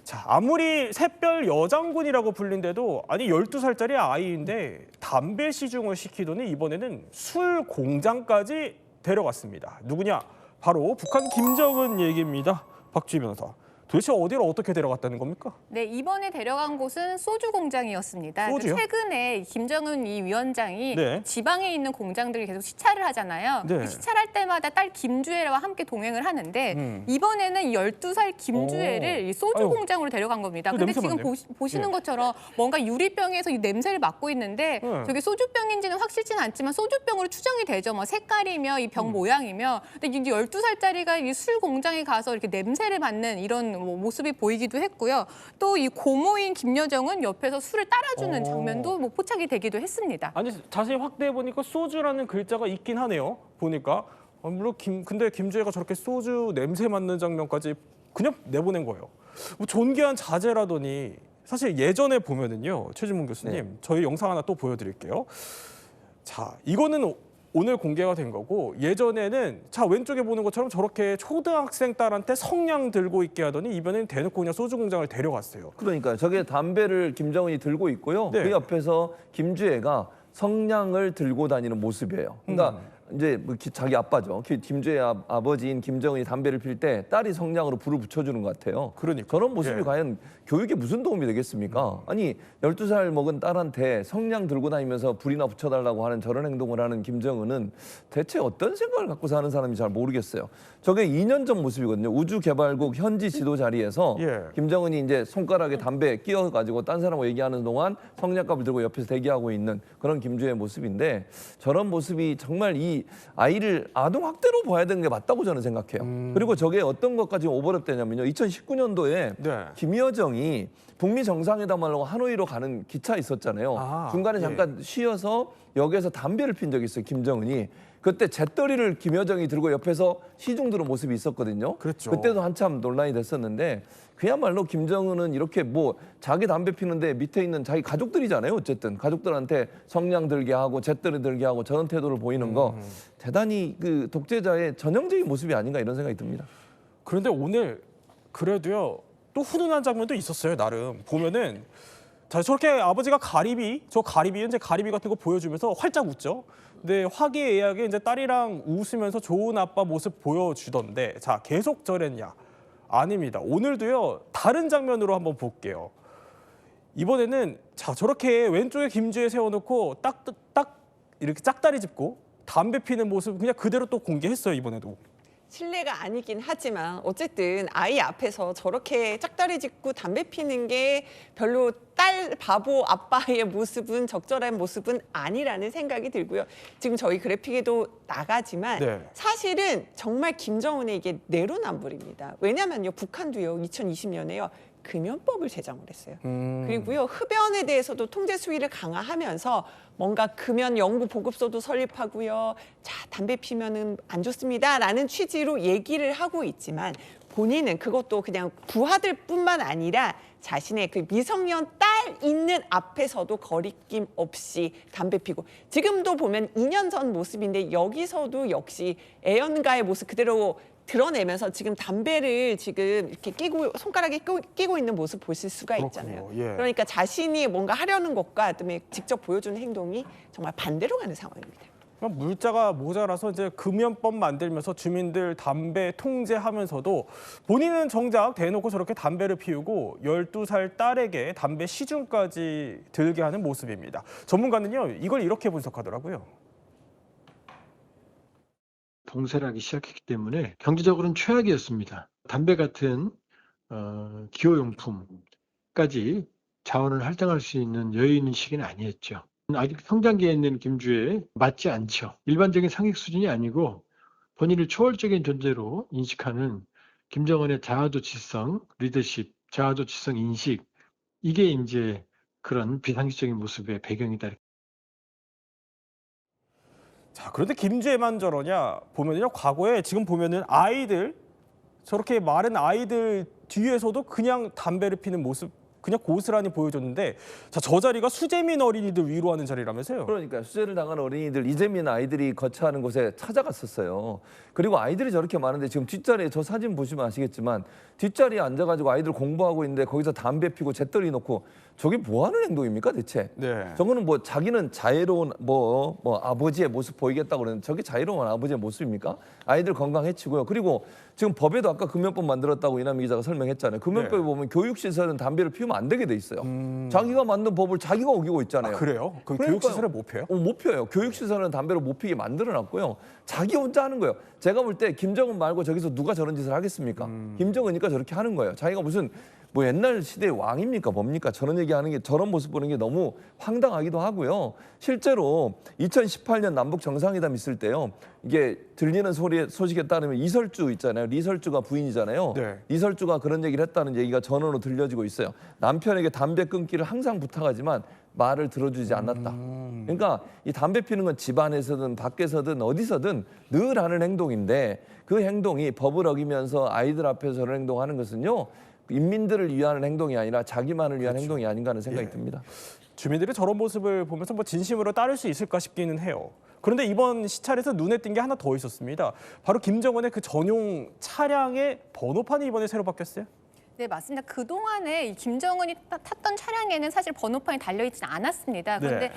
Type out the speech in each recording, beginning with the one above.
자, 아무리 샛별 여장군이라고 불린데도 아니 12살짜리 아이인데 담배 시중을 시키더니 이번에는 술 공장까지 데려갔습니다. 누구냐? 바로 북한 김정은 얘기입니다. 박주희 변호사. 도대체 어디로 어떻게 데려갔다는 겁니까? 네, 이번에 데려간 곳은 소주 공장이었습니다. 소주요? 최근에 김정은 이 위원장이 네. 지방에 있는 공장들을 계속 시찰을 하잖아요. 네. 시찰할 때마다 딸 김주애와 함께 동행을 하는데 이번에는 12살 김주애를 이 소주 아유. 공장으로 데려간 겁니다. 근데 냄새 지금 맡네요. 보시는 예. 것처럼 뭔가 유리병에서 이 냄새를 맡고 있는데 저게 소주병인지는 확실치는 않지만 소주병으로 추정이 되죠. 뭐 색깔이며 이 병 모양이며. 근데 이제 12살짜리가 이 술 공장에 가서 이렇게 냄새를 맡는 이런 모습이 보이기도 했고요. 또 이 고모인 김여정은 옆에서 술을 따라주는 장면도 뭐 포착이 되기도 했습니다. 아니 자세히 확대해 보니까 소주라는 글자가 있긴 하네요. 보니까 물론 근데 김주애가 저렇게 소주 냄새 맡는 장면까지 그냥 내보낸 거예요. 뭐 존귀한 자제라더니 사실 예전에 보면은요, 최진문 교수님, 저희 영상 하나 또 보여드릴게요. 자, 이거는 오늘 공개가 된 거고 예전에는 자 왼쪽에 보는 것처럼 저렇게 초등학생 딸한테 성냥 들고 있게 하더니 이번엔 대놓고 그냥 소주 공장을 데려갔어요. 그러니까 저게 담배를 김정은이 들고 있고요. 네. 그 옆에서 김주애가 성냥을 들고 다니는 모습이에요. 그러니까 이제 뭐 자기 아빠죠. 김주애 아버지인 김정은이 담배를 필 때 딸이 성냥으로 불을 붙여주는 것 같아요. 그러니까. 저런 모습이 예. 과연 교육에 무슨 도움이 되겠습니까? 아니 12살 먹은 딸한테 성냥 들고 다니면서 불이나 붙여달라고 하는 저런 행동을 하는 김정은은 대체 어떤 생각을 갖고 사는 사람인지 잘 모르겠어요. 저게 2년 전 모습이거든요. 우주개발국 현지 지도 자리에서 예. 김정은이 이제 손가락에 담배 끼워가지고 딴 사람하고 얘기하는 동안 성냥갑을 들고 옆에서 대기하고 있는 그런 김주애의 모습인데 저런 모습이 정말 이 아이를 아동학대로 봐야 되는 게 맞다고 저는 생각해요. 그리고 저게 어떤 것까지 오버랩 되냐면요. 2019년도에 네. 김여정이 북미 정상회담 하려고 하노이로 가는 기차 있었잖아요. 아, 중간에 예. 잠깐 쉬어서 역에서 담배를 핀 적이 있어요. 김정은이. 그때 잿더리를 김여정이 들고 옆에서 시중 들은 모습이 있었거든요. 그랬죠. 그때도 한참 논란이 됐었는데 그야말로 김정은은 이렇게 뭐 자기 담배 피는데 밑에 있는 자기 가족들이잖아요. 어쨌든 가족들한테 성냥 들게 하고 잿더리 들게 하고 저런 태도를 보이는 거 대단히 그 독재자의 전형적인 모습이 아닌가 이런 생각이 듭니다. 그런데 오늘 그래도요 또 훈훈한 장면도 있었어요. 나름 보면은 자 저렇게 아버지가 저 가리비 이제 가리비 같은 거 보여주면서 활짝 웃죠. 근데 화기애애하게 이제 딸이랑 웃으면서 좋은 아빠 모습 보여주던데 자 계속 저랬냐? 아닙니다. 오늘도요 다른 장면으로 한번 볼게요. 이번에는 자 저렇게 왼쪽에 김주애 세워놓고 딱 이렇게 짝다리 짚고 담배 피는 모습 그냥 그대로 또 공개했어요. 이번에도. 실례가 아니긴 하지만 어쨌든 아이 앞에서 저렇게 짝다리 짚고 담배 피는 게 별로 딸 바보 아빠의 모습은 적절한 모습은 아니라는 생각이 들고요. 지금 저희 그래픽에도 나가지만 네. 사실은 정말 김정은의 이게 내로남불입니다. 왜냐면요. 북한도요. 2020년에요. 금연법을 제정을 했어요. 그리고요. 흡연에 대해서도 통제 수위를 강화하면서 뭔가 금연 연구 보급소도 설립하고요. 자, 담배 피면은 안 좋습니다라는 취지로 얘기를 하고 있지만 본인은 그것도 그냥 부하들뿐만 아니라 자신의 그 미성년 딸 있는 앞에서도 거리낌 없이 담배 피고 지금도 보면 2년 전 모습인데 여기서도 역시 애연가의 모습 그대로 드러내면서 지금 담배를 지금 이렇게 손가락에 끼고 있는 모습 보실 수가 있잖아요. 그렇군요. 예. 그러니까 자신이 뭔가 하려는 것과 그다음에 직접 보여주는 행동이 정말 반대로 가는 상황입니다. 물자가 모자라서 이제 금연법 만들면서 주민들 담배 통제하면서도 본인은 정작 대놓고 저렇게 담배를 피우고 12살 딸에게 담배 시중까지 들게 하는 모습입니다. 전문가는요, 이걸 이렇게 분석하더라고요. 봉쇄를 하기 시작했기 때문에 경제적으로는 최악이었습니다. 담배 같은 기호용품까지 자원을 할당할 수 있는 여유 있는 시기는 아니었죠. 아직 성장기에 있는 김주애 맞지 않죠. 일반적인 상식 수준이 아니고 본인을 초월적인 존재로 인식하는 김정은의 자아도취성 리더십, 자아도취성 인식 이게 이제 그런 비상식적인 모습의 배경이다. 자, 그런데 김주애만 저러냐 보면요, 과거에 지금 보면은 아이들 저렇게 마른 아이들 뒤에서도 그냥 담배를 피는 모습 그냥 고스란히 보여줬는데 자, 저 자리가 수재민 어린이들 위로하는 자리라면서요? 그러니까 수재를 당한 어린이들, 이재민 아이들이 거처하는 곳에 찾아갔었어요. 그리고 아이들이 저렇게 많은데 지금 뒷자리에 저 사진 보시면 아시겠지만 뒷자리에 앉아가지고 아이들 공부하고 있는데 거기서 담배 피고 재떨이 놓고 저게 뭐 하는 행동입니까 대체? 네. 저거는 뭐 자기는 자유로운 뭐 아버지의 모습 보이겠다고 그러는데 저게 자유로운 아버지의 모습입니까? 아이들 건강 해치고요. 그리고 지금 법에도 아까 금연법 만들었다고 이남희 기자가 설명했잖아요. 금연법에 네. 보면 교육시설은 담배를 피우면 안 되게 돼 있어요. 자기가 만든 법을 자기가 어기고 있잖아요. 아, 그래요? 그럼 그러니까요. 교육시설에 못 펴요? 못 펴요. 교육시설은 담배를 못 피게 만들어놨고요. 자기 혼자 하는 거예요. 제가 볼 때 김정은 말고 저기서 누가 저런 짓을 하겠습니까? 김정은이니까 저렇게 하는 거예요. 자기가 무슨 뭐 옛날 시대의 왕입니까? 뭡니까? 저런 얘기하는 게 저런 모습 보는 게 너무 황당하기도 하고요. 실제로 2018년 남북 정상회담 있을 때요. 이게 들리는 소식에 따르면 이설주 있잖아요. 리설주가 부인이잖아요. 네. 이설주가 그런 얘기를 했다는 얘기가 전언으로 들려지고 있어요. 남편에게 담배 끊기를 항상 부탁하지만 말을 들어주지 않았다. 그러니까 이 담배 피는 건 집안에서든 밖에서든 어디서든 늘 하는 행동인데 그 행동이 법을 어기면서 아이들 앞에서 저런 행동하는 것은요. 인민들을 위한 행동이 아니라 자기만을 위한 행동이 아닌가 하는 생각이 듭니다. 주민들이 저런 모습을 보면서 뭐 진심으로 따를 수 있을까 싶기는 해요. 그런데 이번 시찰에서 눈에 띈 게 하나 더 있었습니다. 바로 김정은의 그 전용 차량의 번호판이 이번에 새로 바뀌었어요. 네, 맞습니다. 그동안에 이 김정은이 탔던 차량에는 사실 번호판이 달려있지는 않았습니다. 그런데 네.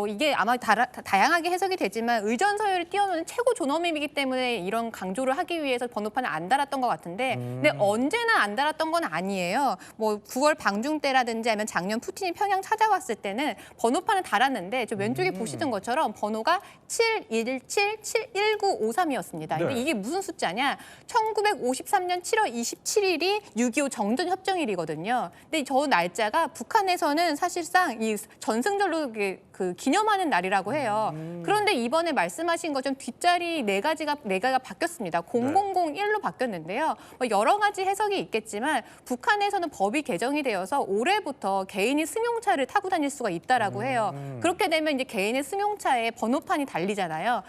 이게 아마 다양하게 해석이 되지만 의전 서열을 띄워놓은 최고 존엄이기 때문에 이런 강조를 하기 위해서 번호판을 안 달았던 것 같은데 근데 언제나 안 달았던 건 아니에요. 뭐 9월 방중 때라든지 아니면 작년 푸틴이 평양 찾아왔을 때는 번호판을 달았는데 저 왼쪽에 보시던 것처럼 번호가 717-71953이었습니다. 근데 네. 이게 무슨 숫자냐? 1953년 7월 27일이 6.25 정전협정일이거든요. 근데 저 날짜가 북한에서는 사실상 이 전승절로 그 기념하는 날이라고 해요. 그런데 이번에 말씀하신 것처럼 뒷자리 네 가지가 바뀌었습니다. 0001로 바뀌었는데요. 뭐 여러 가지 해석이 있겠지만 북한에서는 법이 개정이 되어서 올해부터 개인이 승용차를 타고 다닐 수가 있다라고 해요. 그렇게 되면 이제 개인의 승용차에 번호판이 달리잖아요.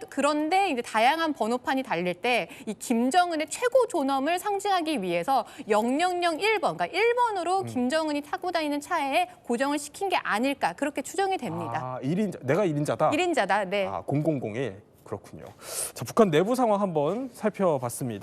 그런데 이제 다양한 번호판이 달릴 때 이 김정은의 최고 존엄을 상징하기 위해서 0001번, 그러니까 1번으로 김정은이 타고 다니는 차에 고정을 시킨 게 아닐까 그렇게 추정이 됩니다. 아, 1인자, 내가 1인자다? 1인자다. 네. 아, 0001. 그렇군요. 자, 북한 내부 상황 한번 살펴봤습니다.